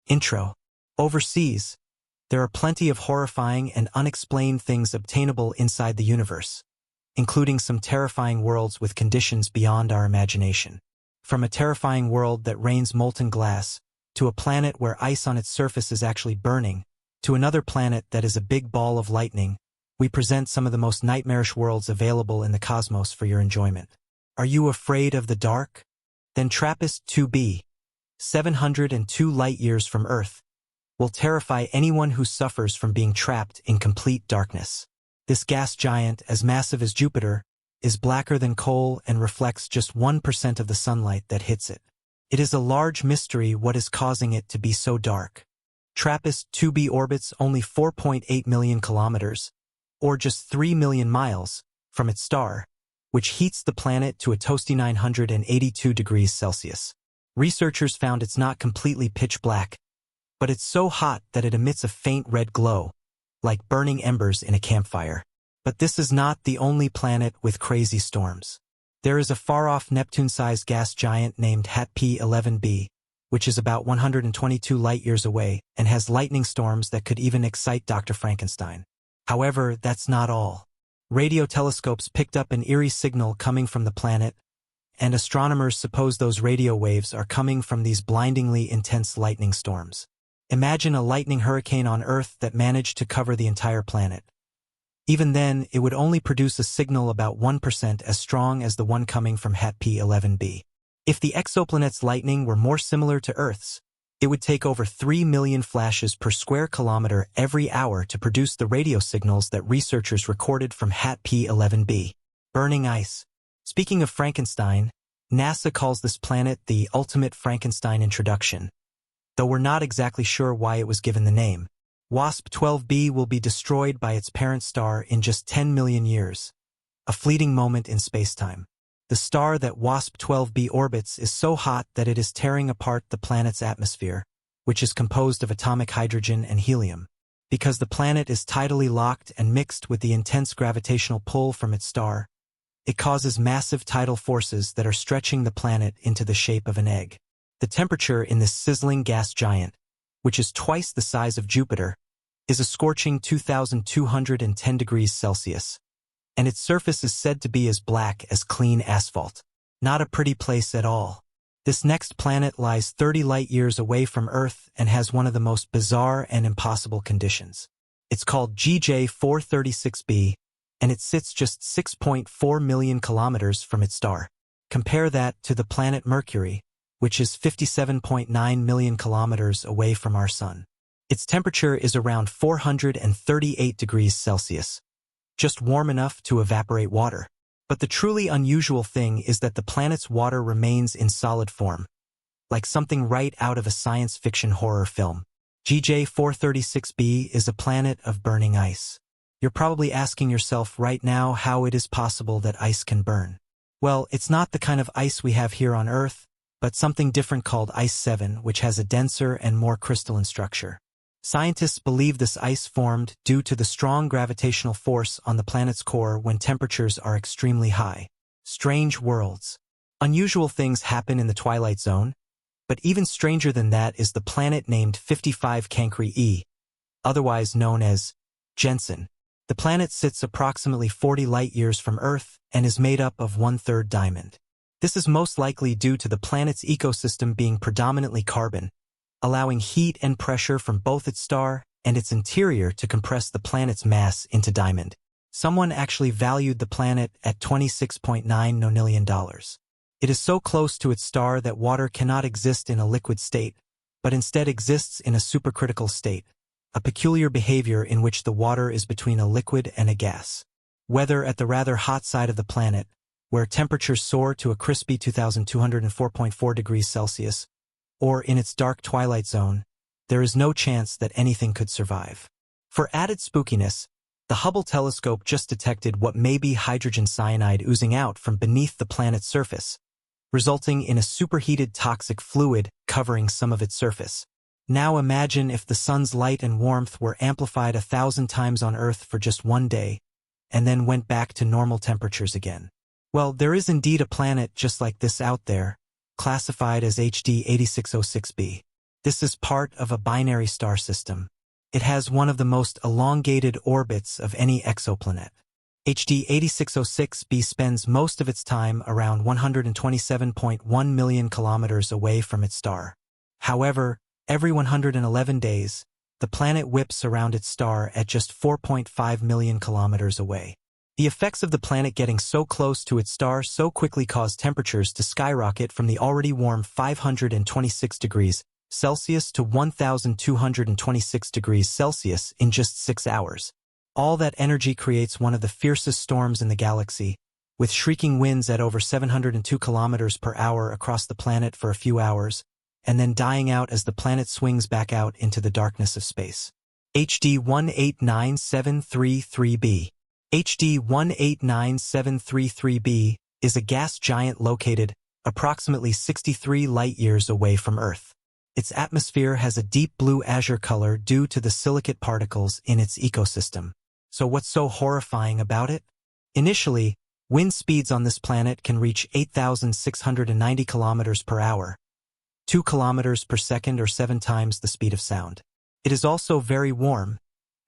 Intro. Overseas, there are plenty of horrifying and unexplained things obtainable inside the universe, including some terrifying worlds with conditions beyond our imagination. From a terrifying world that rains molten glass, to a planet where ice on its surface is actually burning, to another planet that is a big ball of lightning, we present some of the most nightmarish worlds available in the cosmos for your enjoyment. Are you afraid of the dark? Then TRAPPIST-2b, 702 light-years from Earth, will terrify anyone who suffers from being trapped in complete darkness. This gas giant, as massive as Jupiter, is blacker than coal and reflects just 1% of the sunlight that hits it. It is a large mystery what is causing it to be so dark. TRAPPIST-2b orbits only 4.8 million kilometers, or just 3 million miles, from its star, which heats the planet to a toasty 982 degrees Celsius. Researchers found it's not completely pitch black, but it's so hot that it emits a faint red glow, like burning embers in a campfire. But this is not the only planet with crazy storms. There is a far-off Neptune-sized gas giant named HAT-P11b, which is about 122 light-years away and has lightning storms that could even excite Dr. Frankenstein. However, that's not all. Radio telescopes picked up an eerie signal coming from the planet, and astronomers suppose those radio waves are coming from these blindingly intense lightning storms. Imagine a lightning hurricane on Earth that managed to cover the entire planet. Even then, it would only produce a signal about 1% as strong as the one coming from HAT-P11b. If the exoplanet's lightning were more similar to Earth's, it would take over 3 million flashes per square kilometer every hour to produce the radio signals that researchers recorded from HAT-P11b. Burning ice. Speaking of Frankenstein, NASA calls this planet the ultimate Frankenstein introduction, though we're not exactly sure why it was given the name. WASP-12b will be destroyed by its parent star in just 10 million years, a fleeting moment in spacetime. The star that WASP-12b orbits is so hot that it is tearing apart the planet's atmosphere, which is composed of atomic hydrogen and helium. Because the planet is tidally locked and mixed with the intense gravitational pull from its star, it causes massive tidal forces that are stretching the planet into the shape of an egg. The temperature in this sizzling gas giant, which is twice the size of Jupiter, is a scorching 2,210 degrees Celsius, and its surface is said to be as black as clean asphalt. Not a pretty place at all. This next planet lies 30 light-years away from Earth and has one of the most bizarre and impossible conditions. It's called GJ436b, and it sits just 6.4 million kilometers from its star. Compare that to the planet Mercury, which is 57.9 million kilometers away from our Sun. Its temperature is around 438 degrees Celsius, just warm enough to evaporate water. But the truly unusual thing is that the planet's water remains in solid form, like something right out of a science fiction horror film. GJ436b is a planet of burning ice. You're probably asking yourself right now how it is possible that ice can burn. Well, it's not the kind of ice we have here on Earth, but something different called Ice 7, which has a denser and more crystalline structure. Scientists believe this ice formed due to the strong gravitational force on the planet's core when temperatures are extremely high. Strange worlds. Unusual things happen in the twilight zone, but even stranger than that is the planet named 55 Cancri e, otherwise known as Jensen. The planet sits approximately 40 light-years from Earth and is made up of 1/3 diamond. This is most likely due to the planet's ecosystem being predominantly carbon, allowing heat and pressure from both its star and its interior to compress the planet's mass into diamond. Someone actually valued the planet at $26.9 million. It is so close to its star that water cannot exist in a liquid state, but instead exists in a supercritical state, a peculiar behavior in which the water is between a liquid and a gas. Whether at the rather hot side of the planet, where temperatures soar to a crispy 2,204.4 degrees Celsius, or in its dark twilight zone, there is no chance that anything could survive. For added spookiness, the Hubble telescope just detected what may be hydrogen cyanide oozing out from beneath the planet's surface, resulting in a superheated toxic fluid covering some of its surface. Now imagine if the sun's light and warmth were amplified 1,000 times on Earth for just one day, and then went back to normal temperatures again. Well, there is indeed a planet just like this out there, classified as HD 8606b. This is part of a binary star system. It has one of the most elongated orbits of any exoplanet. HD 8606b spends most of its time around 127.1 million kilometers away from its star. However, every 111 days, the planet whips around its star at just 4.5 million kilometers away. The effects of the planet getting so close to its star so quickly cause temperatures to skyrocket from the already warm 526 degrees Celsius to 1,226 degrees Celsius in just 6 hours. All that energy creates one of the fiercest storms in the galaxy, with shrieking winds at over 702 kilometers per hour across the planet for a few hours, and then dying out as the planet swings back out into the darkness of space. HD 189733b. HD 189733b is a gas giant located approximately 63 light-years away from Earth. Its atmosphere has a deep blue azure color due to the silicate particles in its ecosystem. So what's so horrifying about it? Initially, wind speeds on this planet can reach 8,690 kilometers per hour, 2 kilometers per second or 7 times the speed of sound. It is also very warm,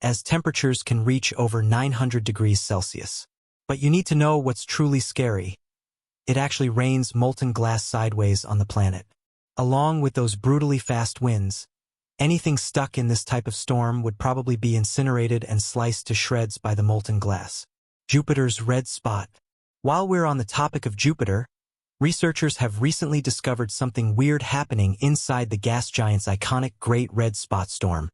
as temperatures can reach over 900 degrees Celsius. But you need to know what's truly scary. It actually rains molten glass sideways on the planet. Along with those brutally fast winds, anything stuck in this type of storm would probably be incinerated and sliced to shreds by the molten glass. Jupiter's red spot. While we're on the topic of Jupiter, researchers have recently discovered something weird happening inside the gas giant's iconic Great Red Spot storm,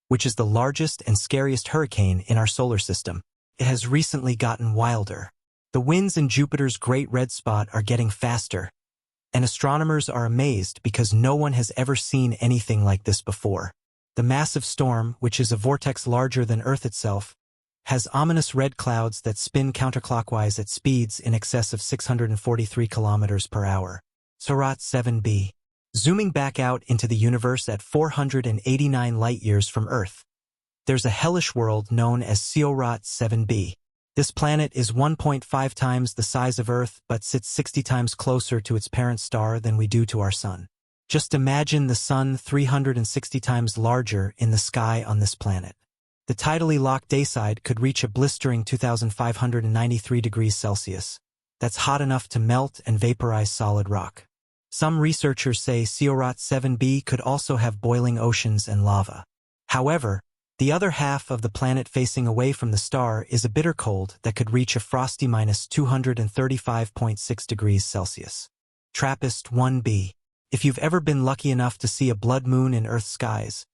which is the largest and scariest hurricane in our solar system. It has recently gotten wilder. The winds in Jupiter's Great Red Spot are getting faster, and astronomers are amazed because no one has ever seen anything like this before. The massive storm, which is a vortex larger than Earth itself, has ominous red clouds that spin counterclockwise at speeds in excess of 643 kilometers per hour. Asteroid 7b. Zooming back out into the universe at 489 light-years from Earth, there's a hellish world known as Asteroid 7b. This planet is 1.5 times the size of Earth but sits 60 times closer to its parent star than we do to our Sun. Just imagine the Sun 360 times larger in the sky on this planet. The tidally locked dayside could reach a blistering 2,593 degrees Celsius. That's hot enough to melt and vaporize solid rock. Some researchers say Asteroid 7b could also have boiling oceans and lava. However, the other half of the planet facing away from the star is a bitter cold that could reach a frosty -235.6 degrees Celsius. TRAPPIST-1b. If you've ever been lucky enough to see a blood moon in Earth's skies,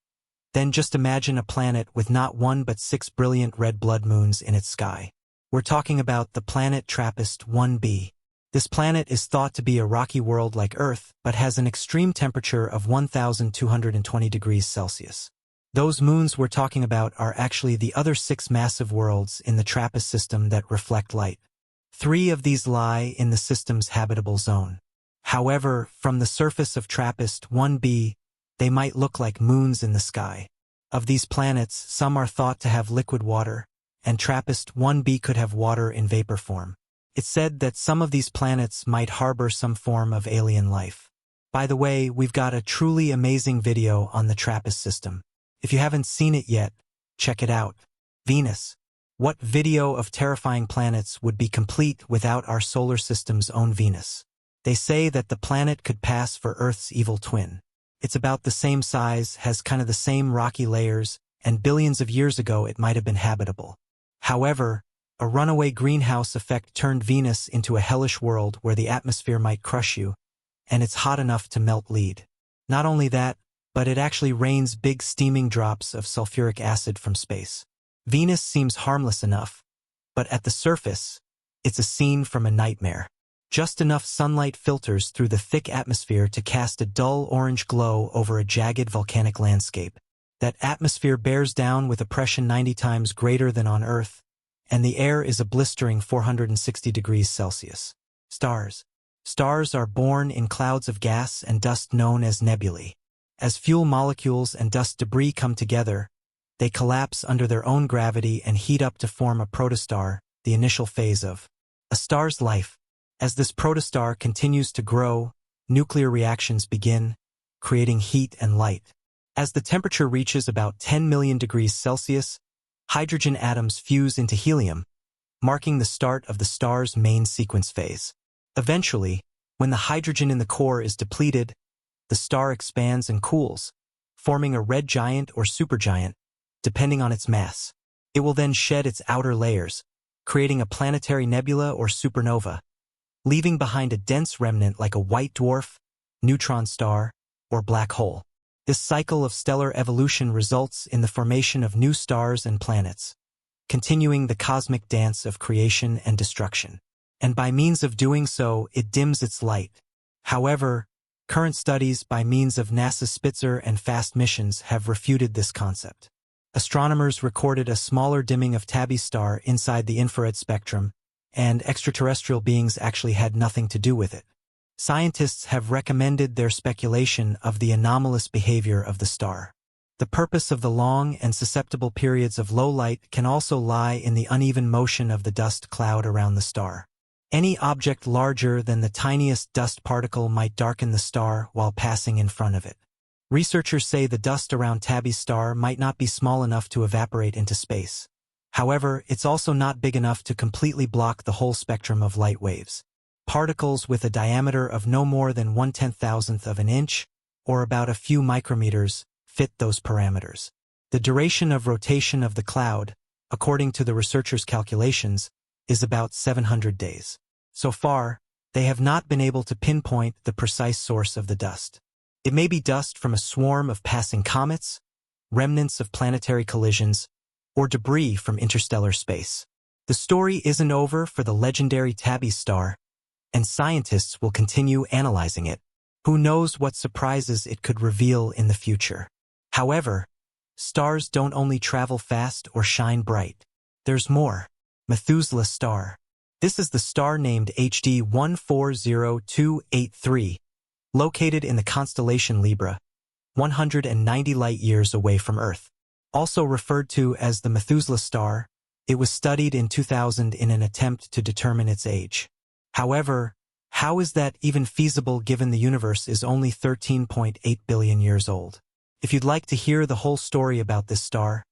then just imagine a planet with not one but 6 brilliant red blood moons in its sky. We're talking about the planet TRAPPIST-1b. This planet is thought to be a rocky world like Earth, but has an extreme temperature of 1,220 degrees Celsius. Those moons we're talking about are actually the other 6 massive worlds in the TRAPPIST system that reflect light. 3 of these lie in the system's habitable zone. However, from the surface of TRAPPIST-1b, they might look like moons in the sky. Of these planets, some are thought to have liquid water, and TRAPPIST-1b could have water in vapor form. It's said that some of these planets might harbor some form of alien life. By the way, we've got a truly amazing video on the TRAPPIST system. If you haven't seen it yet, check it out. Venus. What video of terrifying planets would be complete without our solar system's own Venus? They say that the planet could pass for Earth's evil twin. It's about the same size, has kind of the same rocky layers, and billions of years ago it might have been habitable. However, a runaway greenhouse effect turned Venus into a hellish world where the atmosphere might crush you, and it's hot enough to melt lead. Not only that, but it actually rains big steaming drops of sulfuric acid from space. Venus seems harmless enough, but at the surface, it's a scene from a nightmare. Just enough sunlight filters through the thick atmosphere to cast a dull orange glow over a jagged volcanic landscape. That atmosphere bears down with a pressure 90 times greater than on Earth, and the air is a blistering 460 degrees Celsius. Stars. Stars are born in clouds of gas and dust known as nebulae. As fuel molecules and dust debris come together, they collapse under their own gravity and heat up to form a protostar, the initial phase of a star's life. As this protostar continues to grow, nuclear reactions begin, creating heat and light. As the temperature reaches about 10 million degrees Celsius, hydrogen atoms fuse into helium, marking the start of the star's main sequence phase. Eventually, when the hydrogen in the core is depleted, the star expands and cools, forming a red giant or supergiant, depending on its mass. It will then shed its outer layers, creating a planetary nebula or supernova, leaving behind a dense remnant like a white dwarf, neutron star, or black hole. This cycle of stellar evolution results in the formation of new stars and planets, continuing the cosmic dance of creation and destruction. And by means of doing so, it dims its light. However, current studies by means of NASA's Spitzer and FAST missions have refuted this concept. Astronomers recorded a smaller dimming of Tabby's star inside the infrared spectrum, and extraterrestrial beings actually had nothing to do with it. Scientists have recommended their speculation of the anomalous behavior of the star. The purpose of the long and susceptible periods of low light can also lie in the uneven motion of the dust cloud around the star. Any object larger than the tiniest dust particle might darken the star while passing in front of it. Researchers say the dust around Tabby's star might not be small enough to evaporate into space. However, it's also not big enough to completely block the whole spectrum of light waves. Particles with a diameter of no more than 1/10,000th of an inch, or about a few micrometers, fit those parameters. The duration of rotation of the cloud, according to the researchers' calculations, is about 700 days. So far, they have not been able to pinpoint the precise source of the dust. It may be dust from a swarm of passing comets, remnants of planetary collisions, or debris from interstellar space. The story isn't over for the legendary Tabby star, and scientists will continue analyzing it. Who knows what surprises it could reveal in the future. However, stars don't only travel fast or shine bright. There's more. Methuselah's star. This is the star named HD 140283, located in the constellation Libra, 190 light-years away from Earth. Also referred to as the Methuselah star, it was studied in 2000 in an attempt to determine its age. However, how is that even feasible given the universe is only 13.8 billion years old? If you'd like to hear the whole story about this star,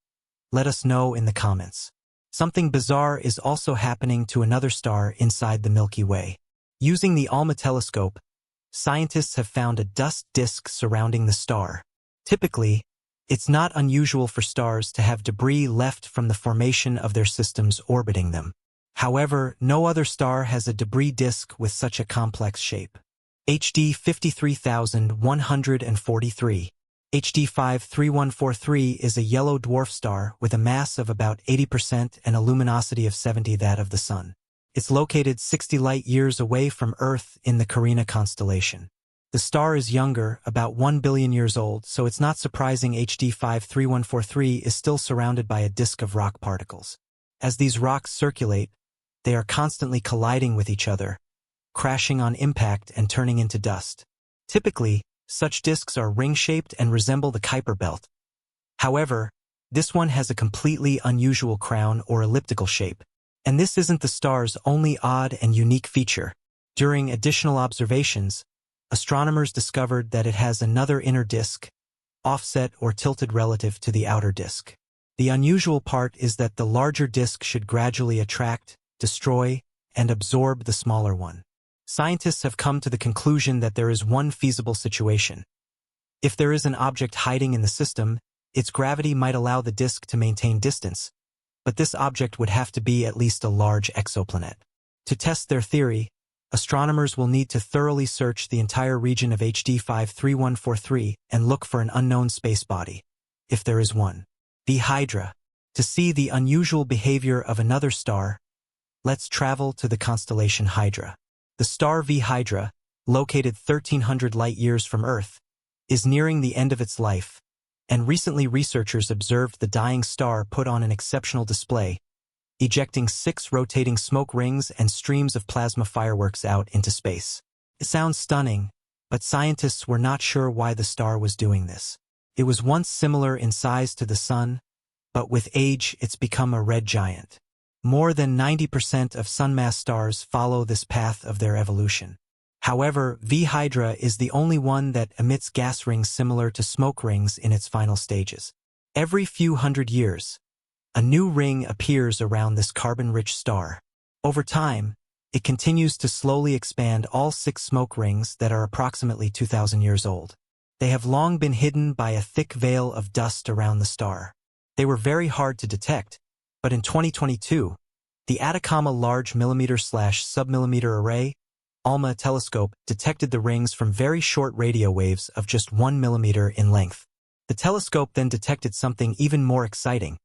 let us know in the comments. Something bizarre is also happening to another star inside the Milky Way. Using the ALMA telescope, scientists have found a dust disk surrounding the star. Typically, it's not unusual for stars to have debris left from the formation of their systems orbiting them. However, no other star has a debris disk with such a complex shape. HD 53143. HD 53143 is a yellow dwarf star with a mass of about 80% and a luminosity of 70 that of the Sun. It's located 60 light-years away from Earth in the Carina constellation. The star is younger, about 1 billion years old, so it's not surprising HD 53143 is still surrounded by a disk of rock particles. As these rocks circulate, they are constantly colliding with each other, crashing on impact and turning into dust. Typically, such disks are ring-shaped and resemble the Kuiper belt. However, this one has a completely unusual crown or elliptical shape. And this isn't the star's only odd and unique feature. During additional observations, astronomers discovered that it has another inner disk, offset or tilted relative to the outer disk. The unusual part is that the larger disk should gradually attract, destroy, and absorb the smaller one. Scientists have come to the conclusion that there is one feasible situation. If there is an object hiding in the system, its gravity might allow the disk to maintain distance, but this object would have to be at least a large exoplanet. To test their theory, astronomers will need to thoroughly search the entire region of HD 53143 and look for an unknown space body, if there is one. The Hydra. To see the unusual behavior of another star, let's travel to the constellation Hydra. The star V Hydra, located 1,300 light-years from Earth, is nearing the end of its life, and recently researchers observed the dying star put on an exceptional display, ejecting 6 rotating smoke rings and streams of plasma fireworks out into space. It sounds stunning, but scientists were not sure why the star was doing this. It was once similar in size to the Sun, but with age it's become a red giant. More than 90% of Sun-mass stars follow this path of their evolution. However, V Hydra is the only one that emits gas rings similar to smoke rings in its final stages. Every few hundred years, a new ring appears around this carbon-rich star. Over time, it continues to slowly expand all 6 smoke rings that are approximately 2,000 years old. They have long been hidden by a thick veil of dust around the star. They were very hard to detect, but in 2022, the Atacama Large Millimeter/Submillimeter Array ALMA telescope detected the rings from very short radio waves of just 1 millimeter in length. The telescope then detected something even more exciting: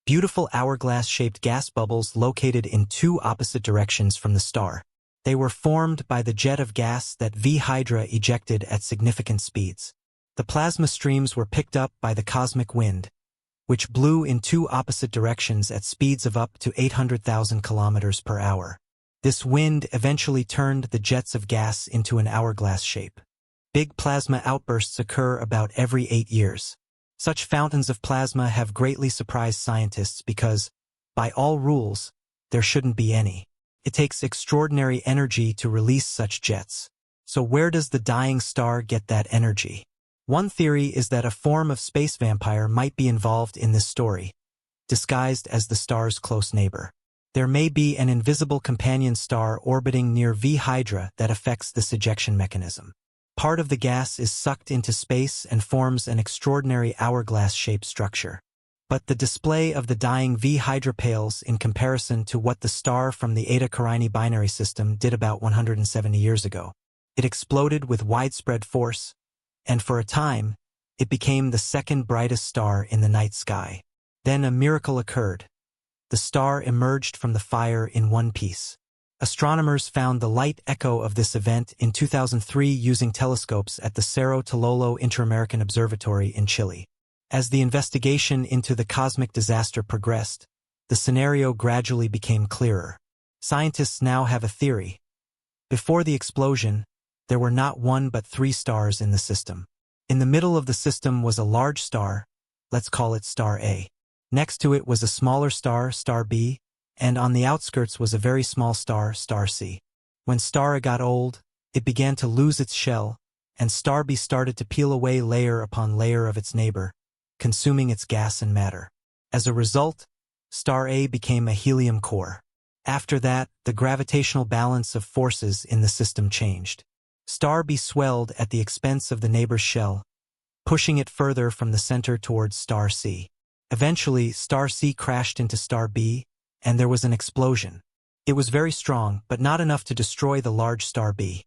beautiful hourglass-shaped gas bubbles located in 2 opposite directions from the star. They were formed by the jet of gas that V Hydra ejected at significant speeds. The plasma streams were picked up by the cosmic wind, which blew in 2 opposite directions at speeds of up to 800,000 kilometers per hour. This wind eventually turned the jets of gas into an hourglass shape. Big plasma outbursts occur about every 8 years. Such fountains of plasma have greatly surprised scientists because, by all rules, there shouldn't be any. It takes extraordinary energy to release such jets. So where does the dying star get that energy? One theory is that a form of space vampire might be involved in this story, disguised as the star's close neighbor. There may be an invisible companion star orbiting near V Hydra that affects this ejection mechanism. Part of the gas is sucked into space and forms an extraordinary hourglass-shaped structure. But the display of the dying V Hydra pales in comparison to what the star from the Eta Carinae binary system did about 170 years ago. It exploded with widespread force, and for a time, it became the second brightest star in the night sky. Then a miracle occurred. The star emerged from the fire in one piece. Astronomers found the light echo of this event in 2003 using telescopes at the Cerro Tololo Inter-American Observatory in Chile. As the investigation into the cosmic disaster progressed, the scenario gradually became clearer. Scientists now have a theory. Before the explosion, there were not 1 but 3 stars in the system. In the middle of the system was a large star, let's call it Star A. Next to it was a smaller star, Star B, and on the outskirts was a very small star, Star C. When Star A got old, it began to lose its shell, and Star B started to peel away layer upon layer of its neighbor, consuming its gas and matter. As a result, Star A became a helium core. After that, the gravitational balance of forces in the system changed. Star B swelled at the expense of the neighbor's shell, pushing it further from the center towards Star C. Eventually, Star C crashed into Star B, and there was an explosion. It was very strong, but not enough to destroy the large Star B.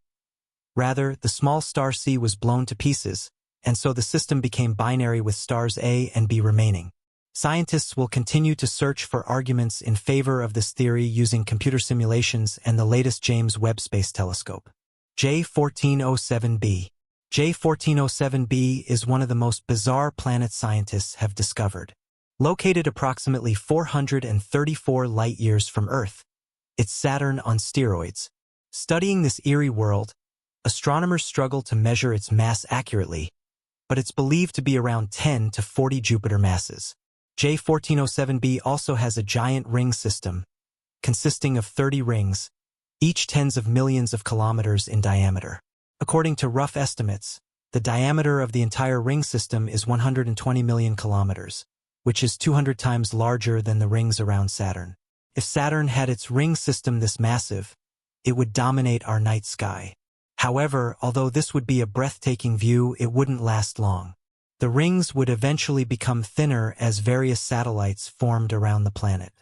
Rather, the small Star C was blown to pieces, and so the system became binary with stars A and B remaining. Scientists will continue to search for arguments in favor of this theory using computer simulations and the latest James Webb Space Telescope. J1407b. J1407b is one of the most bizarre planets scientists have discovered. Located approximately 434 light-years from Earth, it's Saturn on steroids. Studying this eerie world, astronomers struggle to measure its mass accurately, but it's believed to be around 10 to 40 Jupiter masses. J1407b also has a giant ring system, consisting of 30 rings, each tens of millions of kilometers in diameter. According to rough estimates, the diameter of the entire ring system is 120 million kilometers, which is 200 times larger than the rings around Saturn. If Saturn had its ring system this massive, it would dominate our night sky. However, although this would be a breathtaking view, it wouldn't last long. The rings would eventually become thinner as various satellites formed around the planet.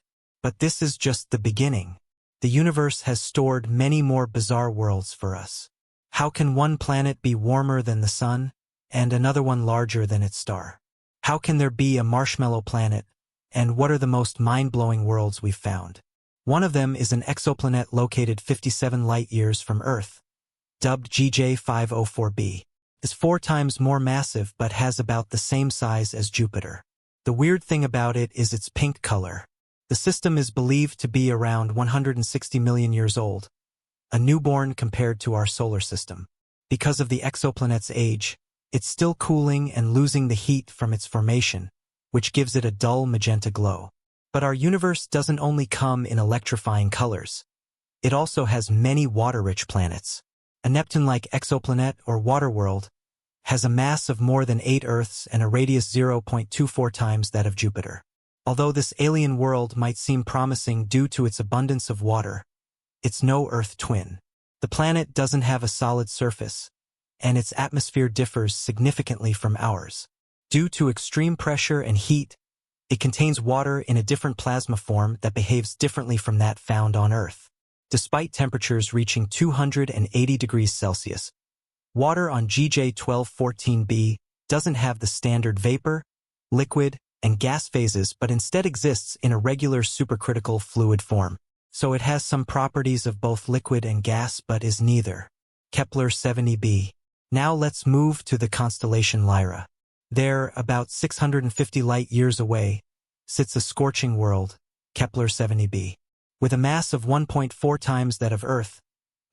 But this is just the beginning. The universe has stored many more bizarre worlds for us. How can one planet be warmer than the sun, and another one larger than its star? How can there be a marshmallow planet, and what are the most mind-blowing worlds we've found? One of them is an exoplanet located 57 light-years from Earth, dubbed GJ504b. Is 4 times more massive but has about the same size as Jupiter. The weird thing about it is its pink color. The system is believed to be around 160 million years old, a newborn compared to our solar system. Because of the exoplanet's age, it's still cooling and losing the heat from its formation, which gives it a dull magenta glow. But our universe doesn't only come in electrifying colors. It also has many water-rich planets. A Neptune-like exoplanet or water world has a mass of more than 8 Earths and a radius 0.24 times that of Jupiter. Although this alien world might seem promising due to its abundance of water, it's no Earth twin. The planet doesn't have a solid surface, and its atmosphere differs significantly from ours. Due to extreme pressure and heat, it contains water in a different plasma form that behaves differently from that found on Earth. Despite temperatures reaching 280 degrees Celsius, water on GJ1214b doesn't have the standard vapor, liquid, and gas phases but instead exists in a regular supercritical fluid form. So it has some properties of both liquid and gas but is neither. Kepler 70b. Now let's move to the constellation Lyra. There, about 650 light-years away, sits a scorching world, Kepler 70b. With a mass of 1.4 times that of Earth,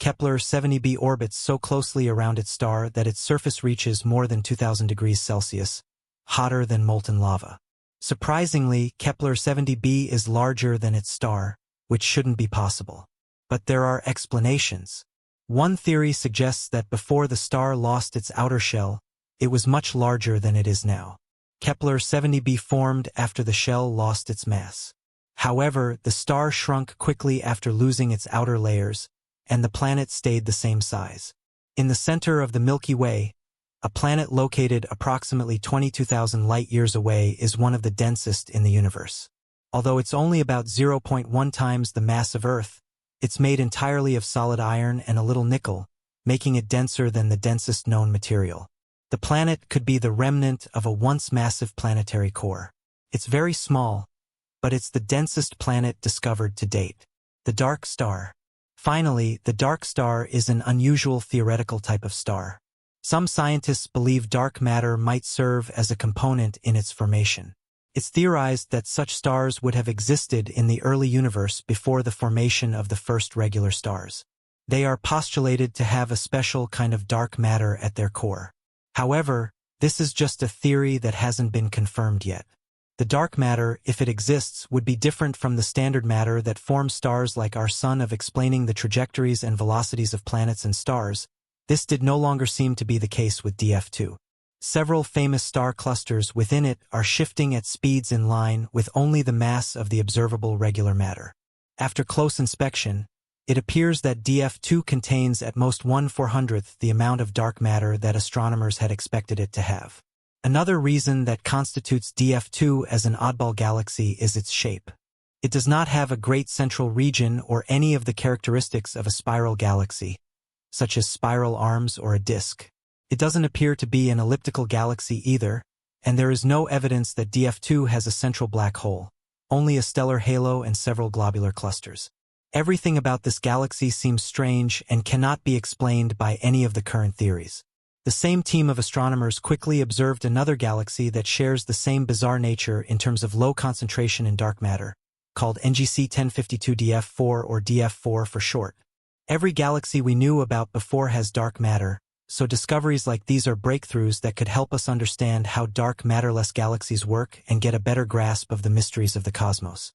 Kepler 70b orbits so closely around its star that its surface reaches more than 2000 degrees Celsius, hotter than molten lava. Surprisingly, Kepler 70b is larger than its star, which shouldn't be possible. But there are explanations. One theory suggests that before the star lost its outer shell, it was much larger than it is now. Kepler 70b formed after the shell lost its mass. However, the star shrunk quickly after losing its outer layers, and the planet stayed the same size. In the center of the Milky Way, a planet located approximately 22,000 light-years away is one of the densest in the universe. Although it's only about 0.1 times the mass of Earth, it's made entirely of solid iron and a little nickel, making it denser than the densest known material. The planet could be the remnant of a once massive planetary core. It's very small, but it's the densest planet discovered to date. The dark star. Finally, the dark star is an unusual theoretical type of star. Some scientists believe dark matter might serve as a component in its formation. It's theorized that such stars would have existed in the early universe before the formation of the first regular stars. They are postulated to have a special kind of dark matter at their core. However, this is just a theory that hasn't been confirmed yet. The dark matter, if it exists, would be different from the standard matter that forms stars like our Sun of explaining the trajectories and velocities of planets and stars. This did no longer seem to be the case with DF2. Several famous star clusters within it are shifting at speeds in line with only the mass of the observable regular matter. After close inspection, it appears that DF2 contains at most 1/400th the amount of dark matter that astronomers had expected it to have. Another reason that constitutes DF2 as an oddball galaxy is its shape. It does not have a great central region or any of the characteristics of a spiral galaxy, such as spiral arms or a disk. It doesn't appear to be an elliptical galaxy either, and there is no evidence that DF2 has a central black hole, only a stellar halo and several globular clusters. Everything about this galaxy seems strange and cannot be explained by any of the current theories. The same team of astronomers quickly observed another galaxy that shares the same bizarre nature in terms of low concentration in dark matter, called NGC 1052 DF4 or DF4 for short. Every galaxy we knew about before has dark matter, so discoveries like these are breakthroughs that could help us understand how dark matterless galaxies work and get a better grasp of the mysteries of the cosmos.